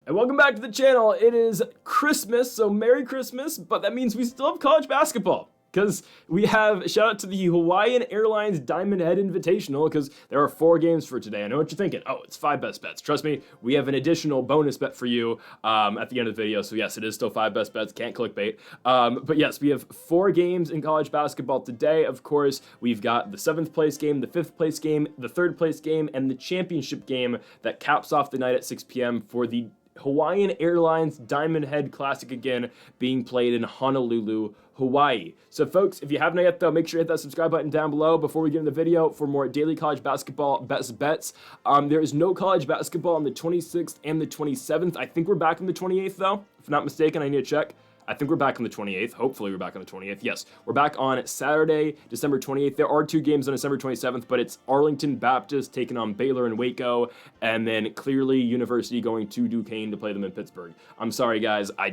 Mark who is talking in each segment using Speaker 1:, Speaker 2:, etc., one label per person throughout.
Speaker 1: And welcome back to the channel. It is Christmas, so Merry Christmas, but that means we still have college basketball. Because we have, shout out to the Hawaiian Airlines Diamond Head Invitational, because there are 4 games for today. I know what you're thinking. Oh, it's 5 best bets. Trust me, we have an additional bonus bet for you at the end of the video. So yes, it is still 5 best bets. Can't clickbait. But yes, we have 4 games in college basketball today. Of course, we've got the 7th place game, the 5th place game, the 3rd place game, and the championship game that caps off the night at 6 p.m. for the Hawaiian Airlines Diamond Head Classic, again being played in Honolulu, Hawaii. So folks, if you haven't yet though, make sure to hit that subscribe button down below before we get into the video for more daily college basketball best bets. There is no college basketball on the 26th and the 27th. I think we're back on the 28th though, if I'm not mistaken. I need to check. I think we're back on the 28th. Hopefully we're back on the 28th. Yes, we're back on Saturday, December 28th. There are 2 games on December 27th, but it's Arlington Baptist taking on Baylor and Waco, and then clearly University going to Duquesne to play them in Pittsburgh. I'm sorry, guys. I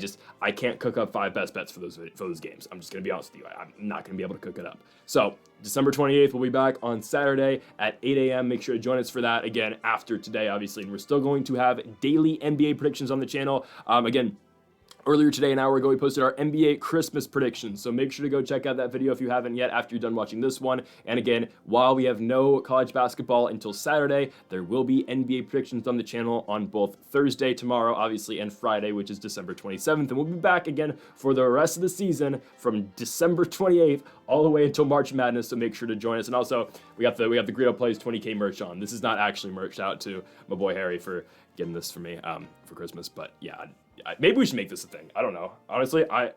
Speaker 1: can't cook up 5 best bets for those games. I'm just going to be honest with you. I'm not going to be able to cook it up. So December 28th, we'll be back on Saturday at 8 a.m. Make sure to join us for that, again, after today, obviously. And we're still going to have daily NBA predictions on the channel. Again, earlier today, an hour ago, we posted our NBA Christmas predictions, so make sure to go check out that video if you haven't yet after you're done watching this one. And again, while we have no college basketball until Saturday, there will be NBA predictions on the channel on both Thursday, tomorrow, obviously, and Friday, which is December 27th. And we'll be back again for the rest of the season from December 28th all the way until March Madness, so make sure to join us. And also, we got the Greedo Plays 20K merch on. This is not actually merch. Shout out to my boy Harry for getting this for me for Christmas, but yeah, maybe we should make this a thing. I don't know. Honestly, I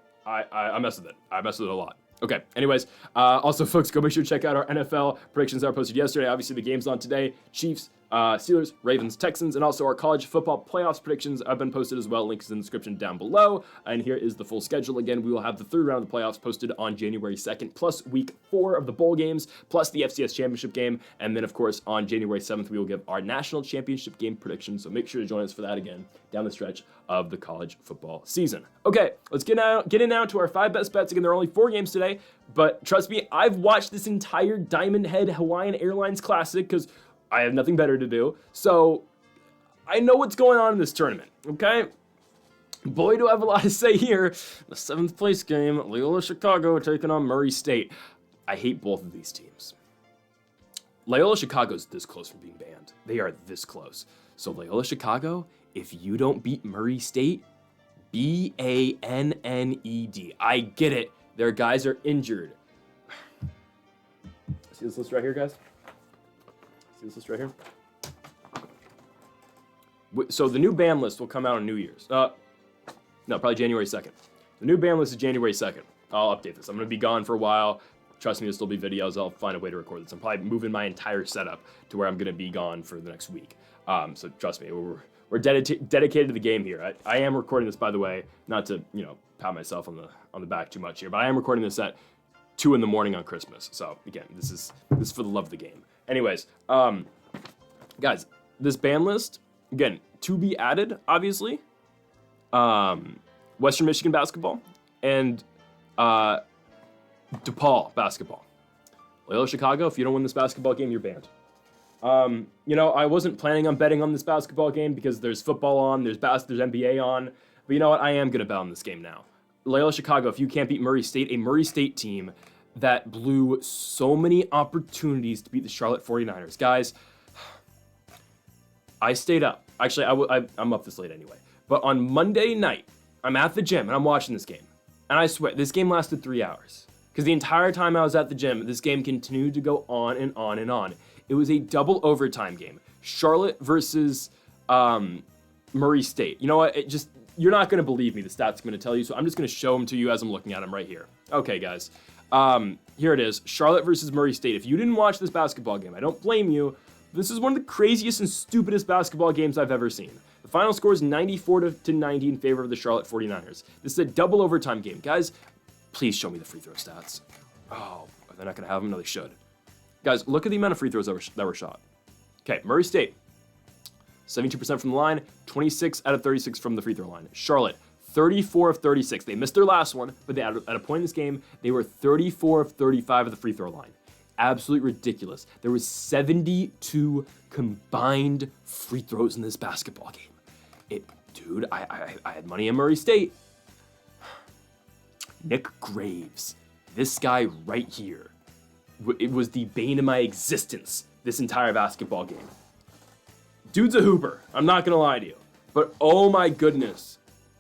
Speaker 1: mess with it. I mess with it a lot. Okay, anyways, also, folks, go make sure to check out our NFL predictions that were posted yesterday. Obviously, the game's on today. Chiefs, Steelers, Ravens, Texans, and also our college football playoffs predictions have been posted as well. Link is in the description down below. And here is the full schedule. Again, we will have the 3rd round of the playoffs posted on January 2nd, plus week 4 of the bowl games, plus the FCS championship game. And then, of course, on January 7th, we will give our national championship game predictions. So make sure to join us for that again down the stretch of the college football season. Okay, let's get in now to our 5 best bets. Again, there are only 4 games today, but trust me, I've watched this entire Diamond Head Hawaiian Airlines Classic because I have nothing better to do. So I know what's going on in this tournament, okay? Boy, do I have a lot to say here. The 7th place game, Loyola Chicago taking on Murray State. I hate both of these teams. Loyola Chicago's this close from being banned. They are this close. So Loyola Chicago, if you don't beat Murray State, B-A-N-N-E-D. I get it. Their guys are injured. See this list right here, guys? See this list right here? So the new ban list will come out on New Year's. No, probably January 2nd. The new ban list is January 2nd. I'll update this. I'm going to be gone for a while. Trust me, there'll still be videos. I'll find a way to record this. I'm probably moving my entire setup to where I'm going to be gone for the next week. So trust me, we're dedicated to the game here. I am recording this, by the way, not to, pat myself on the back too much here, but I am recording this at 2 in the morning on Christmas. So again, this is for the love of the game. Anyways, guys, this ban list, again, to be added, obviously, Western Michigan basketball and DePaul basketball. Loyola Chicago, if you don't win this basketball game, you're banned. I wasn't planning on betting on this basketball game because there's football on, there's NBA on, but you know what? I am going to bet on this game now. Loyola Chicago, if you can't beat Murray State, a Murray State team that blew so many opportunities to beat the Charlotte 49ers. Guys, I stayed up. Actually, I'm up this late anyway. But on Monday night, I'm at the gym and I'm watching this game. And I swear, this game lasted 3 hours. Because the entire time I was at the gym, this game continued to go on and on and on. It was a double overtime game. Charlotte versus Murray State. You know what? You're not going to believe me, the stats I'm going to tell you, so I'm just going to show them to you as I'm looking at them right here. Okay, guys. Here it is. Charlotte versus Murray State. If you didn't watch this basketball game, I don't blame you. This is one of the craziest and stupidest basketball games I've ever seen. The final score is 94-90 in favor of the Charlotte 49ers. This is a double overtime game. Guys, please show me the free throw stats. Oh, they're not going to have them? No, they should. Guys, look at the amount of free throws that were shot. Okay, Murray State, 72% from the line, 26 out of 36 from the free throw line. Charlotte, 34 of 36. They missed their last one, but at a point in this game, they were 34 of 35 of the free throw line. Absolutely ridiculous. There was 72 combined free throws in this basketball game. Dude, I had money in Murray State. Nick Graves. This guy right here. It was the bane of my existence this entire basketball game. Dude's a hooper. I'm not going to lie to you. But oh my goodness.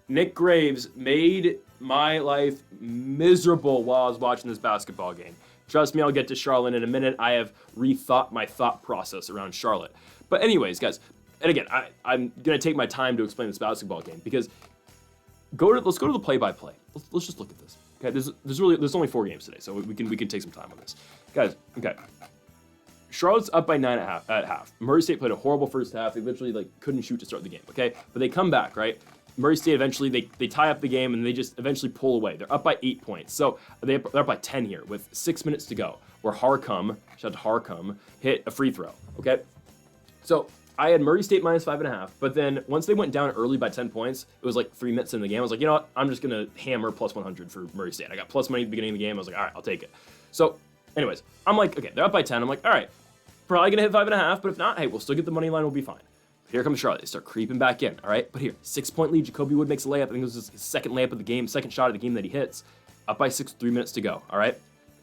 Speaker 1: Nick Graves made my life miserable while I was watching this basketball game. Trust me, I'll get to Charlotte in a minute. I have rethought my thought process around Charlotte. But anyways, guys, and again, I'm going to take my time to explain this basketball game because let's go to the play-by-play. Let's just look at this. Okay, there's only 4 games today, so we can take some time on this. Guys, okay. Charlotte's up by 9 at half. Murray State played a horrible first half. They literally couldn't shoot to start the game, okay? But they come back, right? Murray State eventually, they tie up the game and they just eventually pull away. They're up by 8 points. So they're up by 10 here with 6 minutes to go, where Harcum, shout out to Harcum, hit a free throw, okay? So I had Murray State minus 5.5, but then once they went down early by 10 points, it was 3 minutes in the game. I was like, you know what? I'm just going to hammer plus 100 for Murray State. I got plus money at the beginning of the game. I was like, all right, I'll take it. So anyways, I'm like, okay, they're up by 10. I'm like, all right, probably going to hit 5.5, but if not, hey, we'll still get the money line. We'll be fine. Here comes Charlotte. They start creeping back in, all right? But here, 6-point lead. Jacoby Wood makes a layup. I think it was his second layup of the game, second shot of the game that he hits. Up by 6, 3 minutes to go, all right?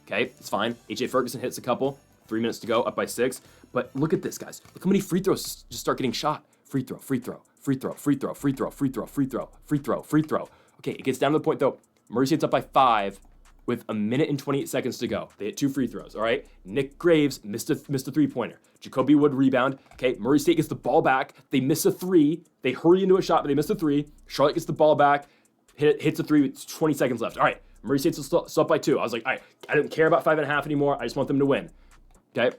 Speaker 1: Okay, it's fine. A.J. Ferguson hits a couple. 3 minutes to go, up by 6. But look at this, guys. Look how many free throws just start getting shot. Free throw, free throw, free throw, free throw, free throw, free throw, free throw, free throw, free throw. Okay, it gets down to the point, though. Murray State's up by 5 with 1 minute and 28 seconds to go. They hit 2 free throws, all right? Nick Graves missed a three-pointer. Jacoby Wood rebound. Okay, Murray State gets the ball back. They miss a 3. They hurry into a shot, but they miss a 3. Charlotte gets the ball back, hits a 3 with 20 seconds left. All right, Murray State's still up by 2. I was like, all right, I don't care about 5.5 anymore. I just want them to win. Okay?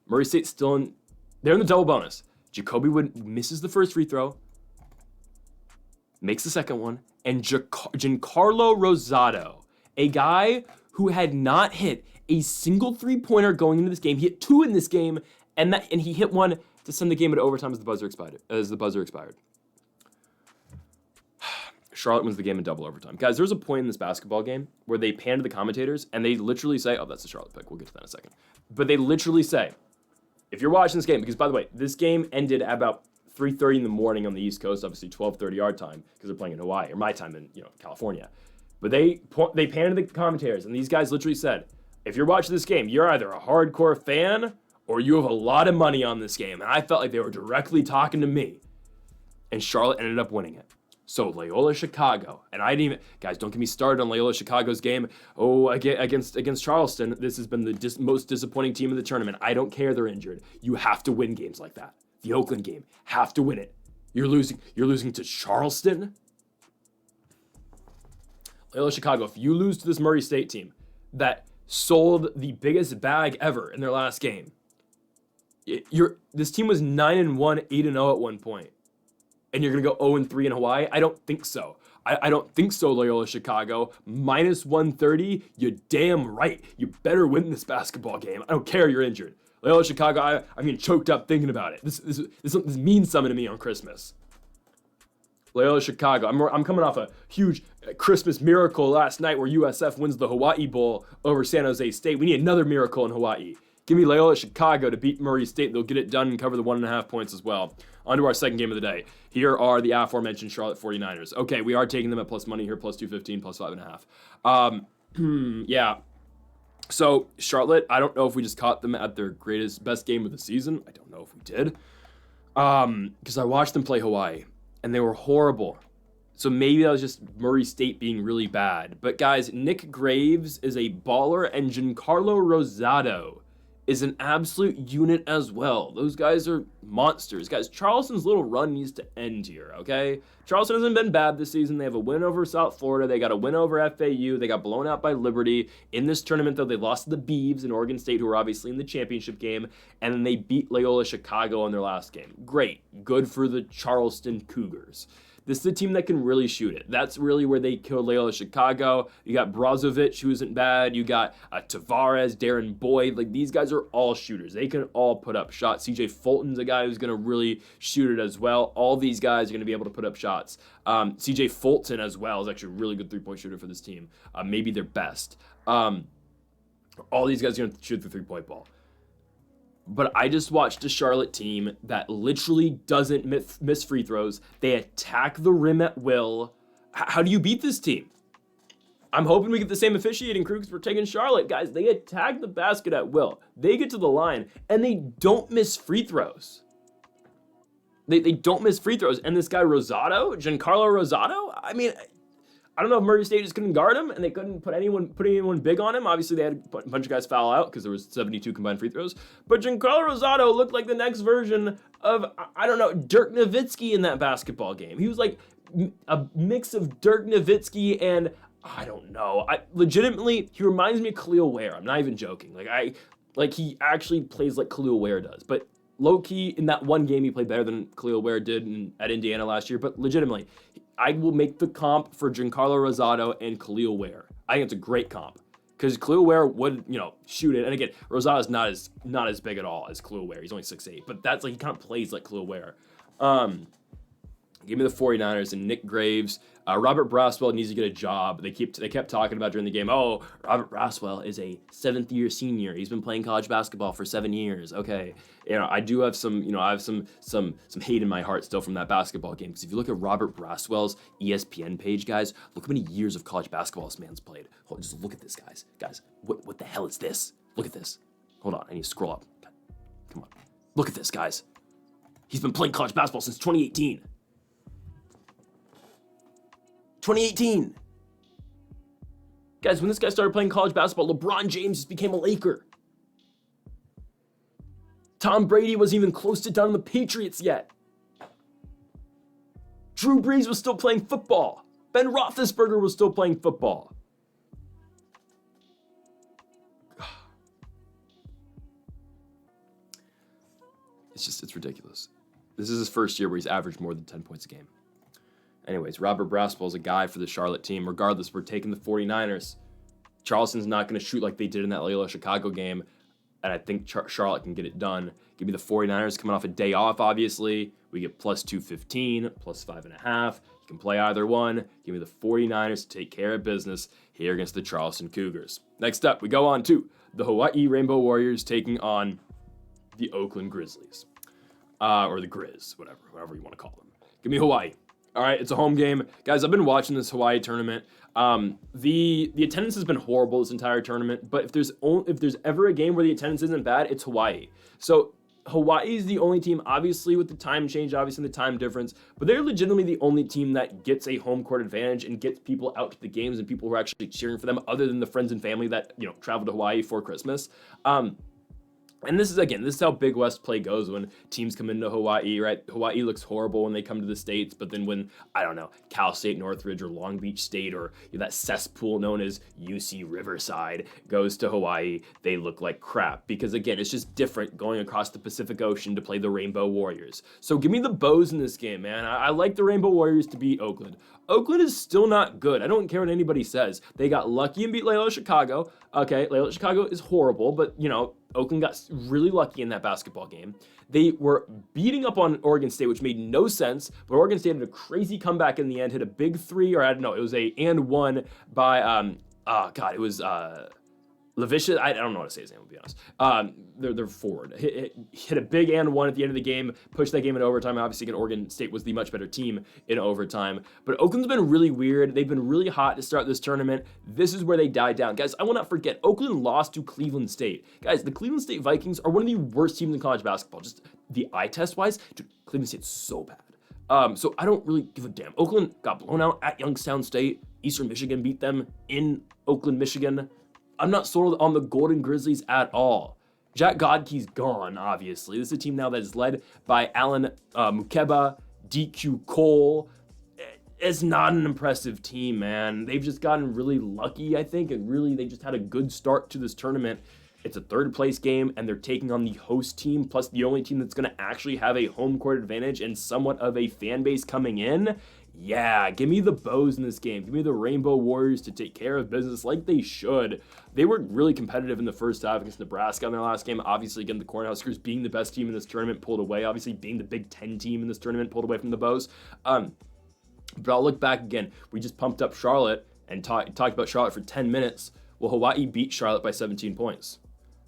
Speaker 1: Murray State's they're in the double bonus. Jacoby Wood misses the first free throw, makes the second one, and Giancarlo Rosado, a guy who had not hit a single three-pointer going into this game. He hit 2 in this game, and he hit 1 to send the game into overtime as the buzzer expired. Charlotte wins the game in double overtime. Guys, there's a point in this basketball game where they pan to the commentators, and they literally say, oh, that's the Charlotte pick. We'll get to that in a second. But they literally say, if you're watching this game, because by the way, this game ended at about 3:30 in the morning on the East Coast, obviously 12:30 our time, because they're playing in Hawaii, or my time in California. But they pan to the commentators, and these guys literally said, if you're watching this game, you're either a hardcore fan or you have a lot of money on this game. And I felt like they were directly talking to me. And Charlotte ended up winning it. So Loyola Chicago, and I didn't even, guys, don't get me started on Loyola Chicago's game. Oh, against Charleston, this has been the most disappointing team in the tournament. I don't care they're injured. You have to win games like that. The Oakland game, have to win it. You're losing to Charleston? Loyola Chicago, if you lose to this Murray State team that sold the biggest bag ever in their last game, this team was 9-1, 8-0 at one point. And you're going to go 0-3 in Hawaii? I don't think so. I don't think so, Loyola Chicago. Minus 130, you're damn right. You better win this basketball game. I don't care you're injured. Loyola Chicago, I'm getting choked up thinking about it. This means something to me on Christmas. Loyola Chicago, I'm coming off a huge Christmas miracle last night where USF wins the Hawaii Bowl over San Jose State. We need another miracle in Hawaii. Give me Loyola Chicago to beat Murray State. They'll get it done and cover the 1.5 points as well. On to our second game of the day. Here are the aforementioned Charlotte 49ers. Okay, we are taking them at plus money here, plus 215, plus 5.5. Yeah. So Charlotte, I don't know if we just caught them at their best game of the season. I don't know if we did. Because I watched them play Hawaii, and they were horrible. So maybe that was just Murray State being really bad. But guys, Nick Graves is a baller, and Giancarlo Rosado is an absolute unit as well. Those guys are monsters. Guys, Charleston's little run needs to end here, okay? Charleston hasn't been bad this season. They have a win over South Florida. They got a win over FAU. They got blown out by Liberty. In this tournament, though, they lost to the Beavs in Oregon State, who were obviously in the championship game, and then they beat Loyola Chicago in their last game. Great. Good for the Charleston Cougars. This is a team that can really shoot it. That's really where they killed Loyola Chicago. You got Brozovic, who isn't bad. You got Tavares, Darren Boyd. These guys are all shooters. They can all put up shots. CJ Fulton's a guy who's going to really shoot it as well. All these guys are going to be able to put up shots. CJ Fulton as well is actually a really good three-point shooter for this team. Maybe their best. All these guys are going to shoot the three-point ball. But I just watched a Charlotte team that literally doesn't miss free throws. They attack the rim at will. How do you beat this team? I'm hoping we get the same officiating crew because we're taking Charlotte. Guys, they attack the basket at will. They get to the line, and they don't miss free throws. They don't miss free throws. And this guy Rosado, Giancarlo Rosado, I mean, I don't know if Murray State just couldn't guard him and they couldn't put anyone big on him. Obviously, they had a bunch of guys foul out because there was 72 combined free throws. But Giancarlo Rosado looked like the next version of, I don't know, Dirk Nowitzki in that basketball game. He was like a mix of Dirk Nowitzki and, I don't know. Legitimately, he reminds me of Khalil Ware. I'm not even joking. He actually plays like Khalil Ware does. But low-key, in that one game, he played better than Khalil Ware did at Indiana last year. But legitimately, I will make the comp for Giancarlo Rosado and Khalil Ware. I think it's a great comp because Khalil Ware would, shoot it. And again, Rosado's not as big at all as Khalil Ware. He's only 6'8", but that's like he kind of plays like Khalil Ware. Give me the 49ers and Nick Graves. Robert Braswell needs to get a job. They kept talking about during the game, oh, Robert Braswell is a 7th-year senior. He's been playing college basketball for 7 years. Okay. I do have some hate in my heart still from that basketball game. Because if you look at Robert Braswell's ESPN page, guys, look how many years of college basketball this man's played. Just look at this, guys. Guys, what the hell is this? Look at this. Hold on, I need to scroll up. Come on. Look at this, guys. He's been playing college basketball since 2018. 2018. Guys, when this guy started playing college basketball, LeBron James just became a Laker. Tom Brady wasn't even close to done on the Patriots yet. Drew Brees was still playing football. Ben Roethlisberger was still playing football. It's ridiculous. This is his first year where he's averaged more than 10 points a game. Anyways, Robert Braswell is a guy for the Charlotte team. Regardless, we're taking the 49ers. Charleston's not going to shoot like they did in that Loyola Chicago game, and I think Charlotte can get it done. Give me the 49ers coming off a day off, obviously. We get plus 215, plus 5.5. You can play either one. Give me the 49ers to take care of business here against the Charleston Cougars. Next up, we go on to the Hawaii Rainbow Warriors taking on the Oakland Grizzlies. Or the Grizz, whatever you want to call them. Give me Hawaii. All right, it's a home game. Guys, I've been watching this Hawaii tournament. The attendance has been horrible this entire tournament, but if there's ever a game where the attendance isn't bad, it's Hawaii. So Hawaii is the only team, obviously with the time change, obviously the time difference, but they're legitimately the only team that gets a home court advantage and gets people out to the games and people who are actually cheering for them other than the friends and family that, travel to Hawaii for Christmas. And this is how Big West play goes when teams come into Hawaii, right? Hawaii looks horrible when they come to the States, but then when, I don't know, Cal State Northridge or Long Beach State or that cesspool known as UC Riverside goes to Hawaii, they look like crap. Because again, it's just different going across the Pacific Ocean to play the Rainbow Warriors. So give me the Bows in this game, man. I like the Rainbow Warriors to beat Oakland. Oakland is still not good. I don't care what anybody says. They got lucky and beat Loyola Chicago. Okay, Loyola Chicago is horrible, but, Oakland got really lucky in that basketball game. They were beating up on Oregon State, which made no sense, but Oregon State had a crazy comeback in the end, hit a big three, or I don't know, it was a and one by, it was Levisha, I don't know how to say his name, to be honest. They're forward. Hit a big and one at the end of the game, pushed that game in overtime. Obviously, again, Oregon State was the much better team in overtime. But Oakland's been really weird. They've been really hot to start this tournament. This is where they died down. Guys, I will not forget, Oakland lost to Cleveland State. Guys, the Cleveland State Vikings are one of the worst teams in college basketball. Just the eye test-wise, dude, Cleveland State's so bad. So I don't really give a damn. Oakland got blown out at Youngstown State. Eastern Michigan beat them in Oakland, Michigan. I'm not sold on the Golden Grizzlies at all. Jack Godke's gone, obviously. This is a team now that is led by Alan Mukeba, DQ Cole. It's not an impressive team, man. They've just gotten really lucky, I think, and really they just had a good start to this tournament. It's a third-place game, and they're taking on the host team, plus the only team that's going to actually have a home court advantage and somewhat of a fan base coming in. Yeah, give me the Bows in this game. Give me the Rainbow Warriors to take care of business like they should. They were really competitive in the first half against Nebraska in their last game. Obviously, again, the Cornhuskers being the best team in this tournament pulled away. Obviously, being the Big Ten team in this tournament pulled away from the Bows. But I'll look back again. We just pumped up Charlotte and talked about Charlotte for 10 minutes. Well, Hawaii beat Charlotte by 17 points.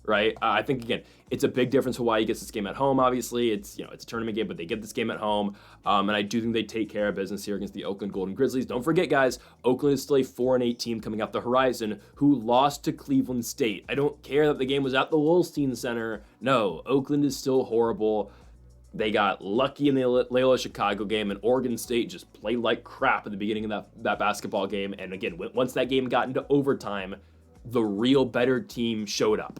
Speaker 1: right? I think, again, it's a big difference. Hawaii gets this game at home, obviously. It's, it's a tournament game, but they get this game at home. And I do think they take care of business here against the Oakland Golden Grizzlies. Don't forget, guys, Oakland is still a 4-8 team coming up the horizon who lost to Cleveland State. I don't care that the game was at the Wolstein Center. No, Oakland is still horrible. They got lucky in the Loyola Chicago game, and Oregon State just played like crap at the beginning of that basketball game. And again, once that game got into overtime, the real better team showed up.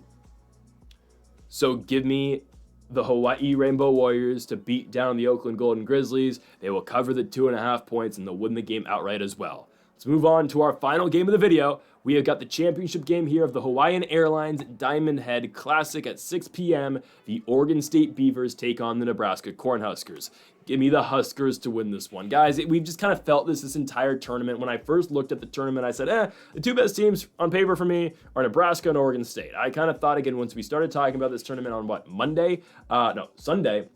Speaker 1: So give me the Hawaii Rainbow Warriors to beat down the Oakland Golden Grizzlies. They will cover the 2.5 points, and they'll win the game outright as well. Let's move on to our final game of the video. We have got the championship game here of the Hawaiian Airlines Diamond Head Classic at 6 p.m. The Oregon State Beavers take on the Nebraska Cornhuskers. Give me the Huskers to win this one. Guys, we've just kind of felt this entire tournament. When I first looked at the tournament, I said, the two best teams on paper for me are Nebraska and Oregon State. I kind of thought, again, once we started talking about this tournament on Sunday,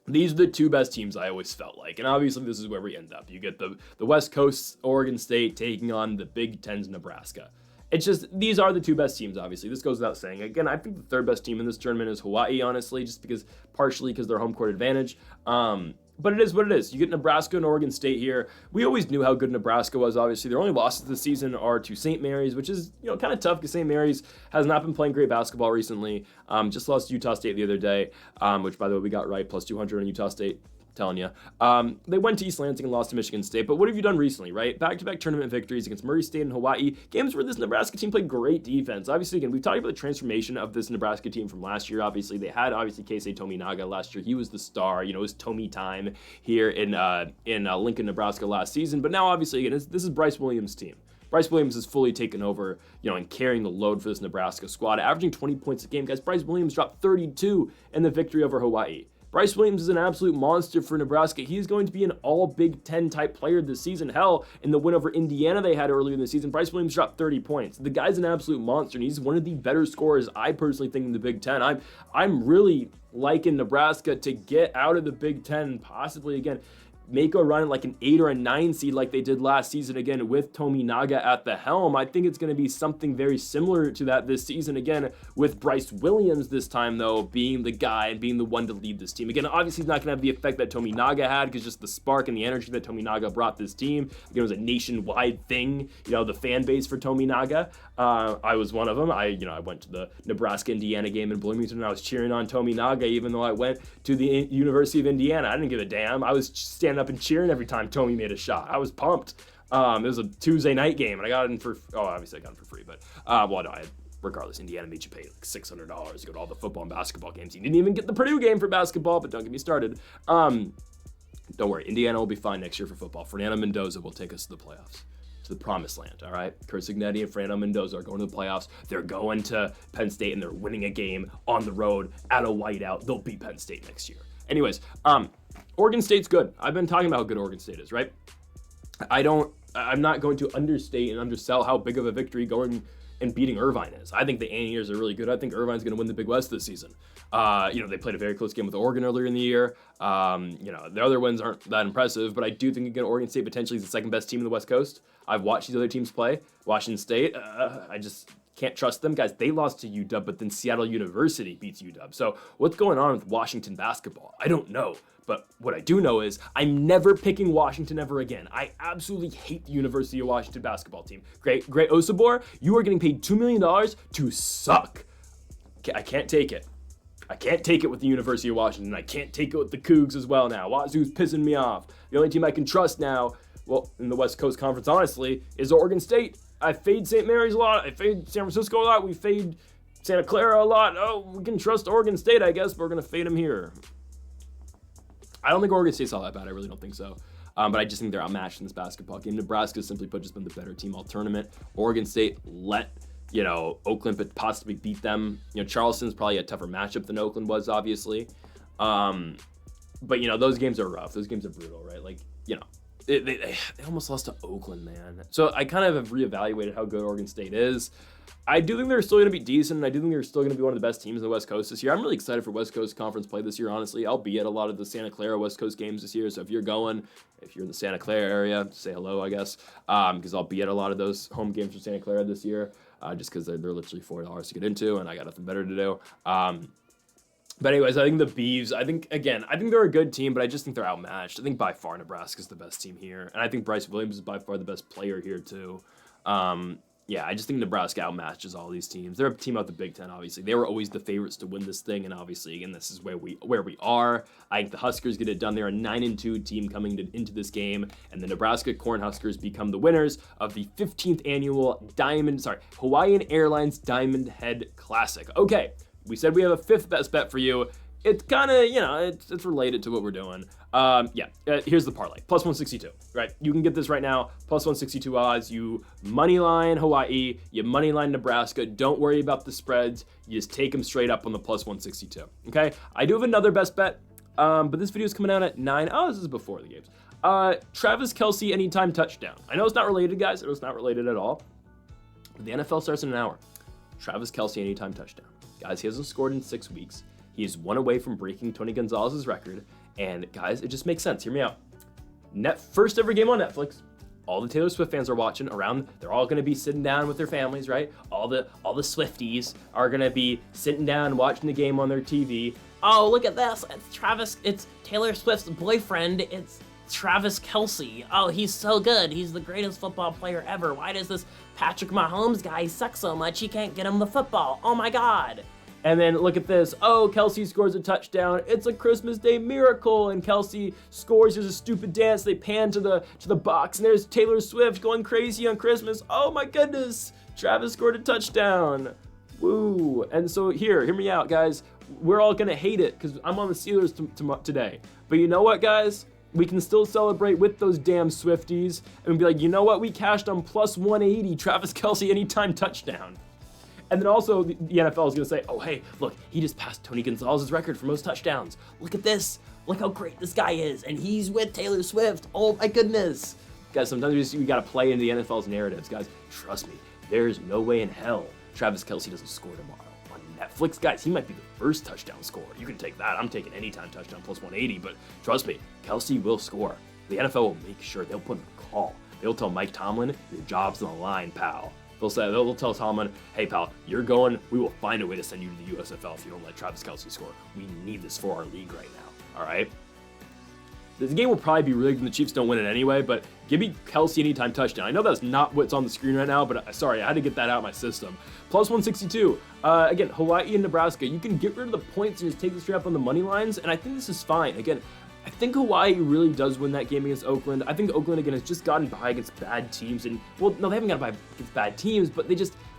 Speaker 1: these are the two best teams I always felt like. And obviously, this is where we end up. You get the West Coast Oregon State taking on the Big Ten's Nebraska. It's just, these are the two best teams, obviously. This goes without saying. Again, I think the third best team in this tournament is Hawaii, honestly, just partially because their home court advantage. But it is what it is. You get Nebraska and Oregon State here. We always knew how good Nebraska was, obviously. Their only losses this season are to St. Mary's, which is, kind of tough because St. Mary's has not been playing great basketball recently. Just lost to Utah State the other day, which, by the way, we got right, plus 200 on Utah State. Telling you. They went to East Lansing and lost to Michigan State, but what have you done recently, right? Back-to-back tournament victories against Murray State and Hawaii, games where this Nebraska team played great defense. Obviously, again, we've talked about the transformation of this Nebraska team from last year. Obviously, they had, Keisei Tominaga last year. He was the star. It was Tomi time here in Lincoln, Nebraska last season, but now, obviously, again, this is Bryce Williams' team. Bryce Williams has fully taken over, and carrying the load for this Nebraska squad, averaging 20 points a game. Guys, Bryce Williams dropped 32 in the victory over Hawaii. Bryce Williams is an absolute monster for Nebraska. He's going to be an all Big Ten type player this season. Hell, in the win over Indiana they had earlier in the season, Bryce Williams dropped 30 points. The guy's an absolute monster, and he's one of the better scorers I personally think in the Big Ten. I'm really liking Nebraska to get out of the Big Ten and possibly, again, make a run like an 8 or a 9 seed like they did last season, again, with Tominaga at the helm. I think it's going to be something very similar to that this season, again, with Bryce Williams this time, though, being the guy and being the one to lead this team. Again, obviously, he's not going to have the effect that Tominaga had, because just the spark and the energy that Tominaga brought this team, again, it was a nationwide thing, the fan base for Tominaga. I was one of them. I went to the Nebraska-Indiana game in Bloomington, and I was cheering on Tominaga, even though I went to the University of Indiana. I didn't give a damn. I was standing up and cheering every time Tommy made a shot. I was pumped. It was a Tuesday night game, and I got it obviously I got it for free, but, regardless, Indiana made you pay like $600 to go to all the football and basketball games. You didn't even get the Purdue game for basketball, but don't get me started. Don't worry, Indiana will be fine next year for football. Fernando Mendoza will take us to the playoffs, to the promised land, all right? Kurt Cignetti and Fernando Mendoza are going to the playoffs. They're going to Penn State, and they're winning a game on the road at a whiteout. They'll beat Penn State next year. Anyways, Oregon State's good. I've been talking about how good Oregon State is, right? I'm not going to understate and undersell how big of a victory going and beating Irvine is. I think the Anteaters are really good. I think Irvine's going to win the Big West this season. They played a very close game with Oregon earlier in the year. The other wins aren't that impressive, but I do think, again, Oregon State potentially is the second best team in the West Coast. I've watched these other teams play. Washington State, I just can't trust them. Guys, they lost to UW, but then Seattle University beats UW. So what's going on with Washington basketball? I don't know. But what I do know is I'm never picking Washington ever again. I absolutely hate the University of Washington basketball team. Great Osabor, you are getting paid $2 million to suck. Okay, I can't take it. I can't take it with the University of Washington. I can't take it with the Cougs as well now. Wazoo's pissing me off. The only team I can trust now, in the West Coast Conference, honestly, is Oregon State. I fade St. Mary's a lot. I fade San Francisco a lot. We fade Santa Clara a lot. Oh, we can trust Oregon State, I guess, but we're going to fade them here. I don't think Oregon State's all that bad. I really don't think so. But I just think they're outmatched in this basketball game. Nebraska, simply put, just been the better team all tournament. Oregon State let, Oakland possibly beat them. Charleston's probably a tougher matchup than Oakland was, obviously. But, those games are rough. Those games are brutal, right? They almost lost to Oakland, man. So I kind of have reevaluated how good Oregon State is. I do think they're still going to be decent, and I do think they're still going to be one of the best teams in the West Coast this year. I'm really excited for West Coast Conference play this year, honestly. I'll be at a lot of the Santa Clara West Coast games this year, so if you're in the Santa Clara area, say hello, I guess, because I'll be at a lot of those home games for Santa Clara this year. just because they're literally $4 to get into, and I got nothing better to do. But anyways, I think the Beavs, I think they're a good team, but I just think they're outmatched. I think by far Nebraska's the best team here, and I think Bryce Williams is by far the best player here too. Yeah, I just think Nebraska outmatches all these teams. They're a team out the Big Ten, obviously. They were always the favorites to win this thing, and obviously, again, this is where we are. I think the Huskers get it done. They're a 9-2 team coming into this game, and the Nebraska Cornhuskers become the winners of the 15th annual Hawaiian Airlines Diamond Head Classic. Okay, we said we have a 5th best bet for you. It's kind of, it's related to what we're doing. Here's the parlay. Plus 162, right? You can get this right now. Plus 162 odds. You moneyline Hawaii. You moneyline Nebraska. Don't worry about the spreads. You just take them straight up on the plus 162, okay? I do have another best bet, but this video is coming out at 9. Oh, this is before the games. Travis Kelce anytime touchdown. I know it's not related, guys. It's not related at all. But the NFL starts in an hour. Travis Kelce anytime touchdown. Guys, he hasn't scored in 6 weeks. He is 1 away from breaking Tony Gonzalez's record. And guys, it just makes sense. Hear me out. First ever game on Netflix. All the Taylor Swift fans are watching around. They're all going to be sitting down with their families, right? All the Swifties are going to be sitting down watching the game on their TV.
Speaker 2: Oh, look at this. It's Taylor Swift's boyfriend. It's Travis Kelce. Oh, he's so good. He's the greatest football player ever. Why does this Patrick Mahomes guy suck so much he can't get him the football? Oh my God.
Speaker 1: And then look at this. Oh, Kelce scores a touchdown. It's a Christmas Day miracle. And Kelce scores. There's a stupid dance. They pan to the box, and there's Taylor Swift going crazy on Christmas. Oh my goodness. Travis scored a touchdown. Woo. And so hear me out, guys. We're all gonna hate it because I'm on the Steelers today. But you know what, guys? We can still celebrate with those damn Swifties and be like, you know what? We cashed on plus 180. Travis Kelce anytime touchdown. And then also the NFL is going to say, oh, hey, look, he just passed Tony Gonzalez's record for most touchdowns. Look at this. Look how great this guy is. And he's with Taylor Swift. Oh, my goodness. Guys, sometimes we got to play into the NFL's narratives. Guys, trust me, there's no way in hell Travis Kelce doesn't score tomorrow. On Netflix, guys, he might be the first touchdown scorer. You can take that. I'm taking anytime touchdown plus 180. But trust me, Kelce will score. The NFL will make sure they'll put in a call. They'll tell Mike Tomlin, your job's on the line, pal. They'll tell Tomlin, hey, pal, you're going. We will find a way to send you to the USFL if you don't let Travis Kelce score. We need this for our league right now, all right? This game will probably be rigged and the Chiefs don't win it anyway, but give me Kelce anytime touchdown. I know that's not what's on the screen right now, but sorry, I had to get that out of my system. Plus 162. Again, Hawaii and Nebraska. You can get rid of the points and just take the straight up on the money lines, and I think this is fine. Again, I think Hawaii really does win that game against Oakland. I think Oakland, again, has just gotten by against bad teams. And, well, no, they haven't gotten by against bad teams, but they've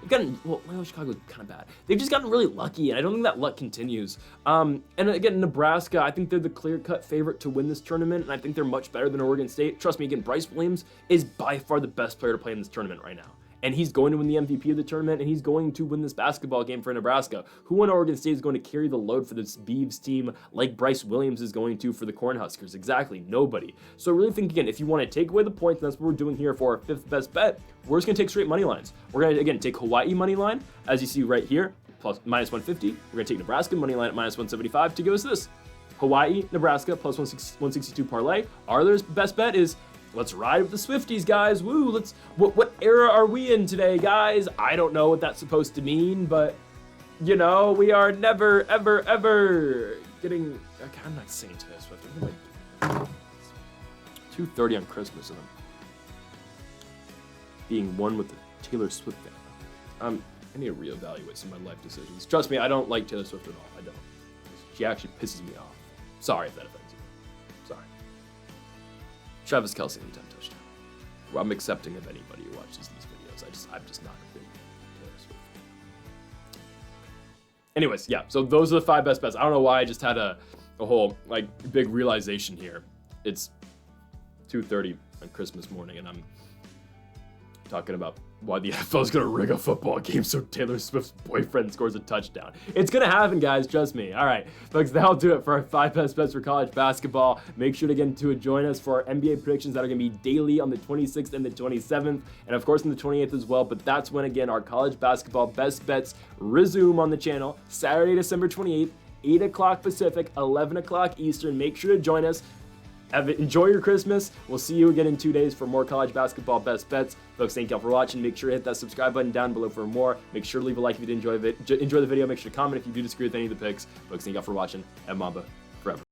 Speaker 1: gotten, Chicago's kind of bad. They've just gotten really lucky, and I don't think that luck continues. And again, Nebraska, I think they're the clear-cut favorite to win this tournament, and I think they're much better than Oregon State. Trust me, again, Bryce Williams is by far the best player to play in this tournament right now. And he's going to win the MVP of the tournament, and he's going to win this basketball game for Nebraska. Who in Oregon State is going to carry the load for this Beavs team like Bryce Williams is going to for the Cornhuskers? Exactly, nobody. So I really think, again, if you want to take away the points, and that's what we're doing here for our 5th best bet, we're just going to take straight money lines. We're going to, again, take Hawaii money line, as you see right here, plus minus 150. We're going to take Nebraska money line at minus 175 to give us this. Hawaii, Nebraska, plus 162 parlay. Our best bet is, let's ride with the Swifties, guys. Woo, what era are we in today, guys? I don't know what that's supposed to mean, but, we are never, ever, ever getting, okay, I'm not singing Taylor Swift. 2:30 on Christmas, and I'm being one with the Taylor Swift fan. I need to reevaluate some of my life decisions. Trust me, I don't like Taylor Swift at all. I don't. She actually pisses me off. Sorry if that offends you. Sorry. Travis Kelce anytime touchdown. Well, I'm accepting of anybody who watches these videos. I'm just not a big Taylor Swift fan. Anyways, yeah, so those are the 5 best bets. I don't know why I just had a whole, big realization here. It's 2:30 on Christmas morning, and I'm talking about why the NFL is going to rig a football game so Taylor Swift's boyfriend scores a touchdown. It's going to happen, guys. Trust me. All right, folks, that'll do it for our 5 best bets for college basketball. Make sure to join us for our NBA predictions that are going to be daily on the 26th and the 27th, and of course on the 28th as well. But that's when, again, our college basketball best bets resume on the channel. Saturday, December 28th, 8 o'clock Pacific, 11 o'clock Eastern. Make sure to join us. Enjoy your Christmas. We'll see you again in 2 days for more college basketball best bets. Folks, thank y'all for watching. Make sure to hit that subscribe button down below for more. Make sure to leave a like if you did enjoy the video. Make sure to comment if you do disagree with any of the picks. Folks, thank y'all for watching. And Mamba forever.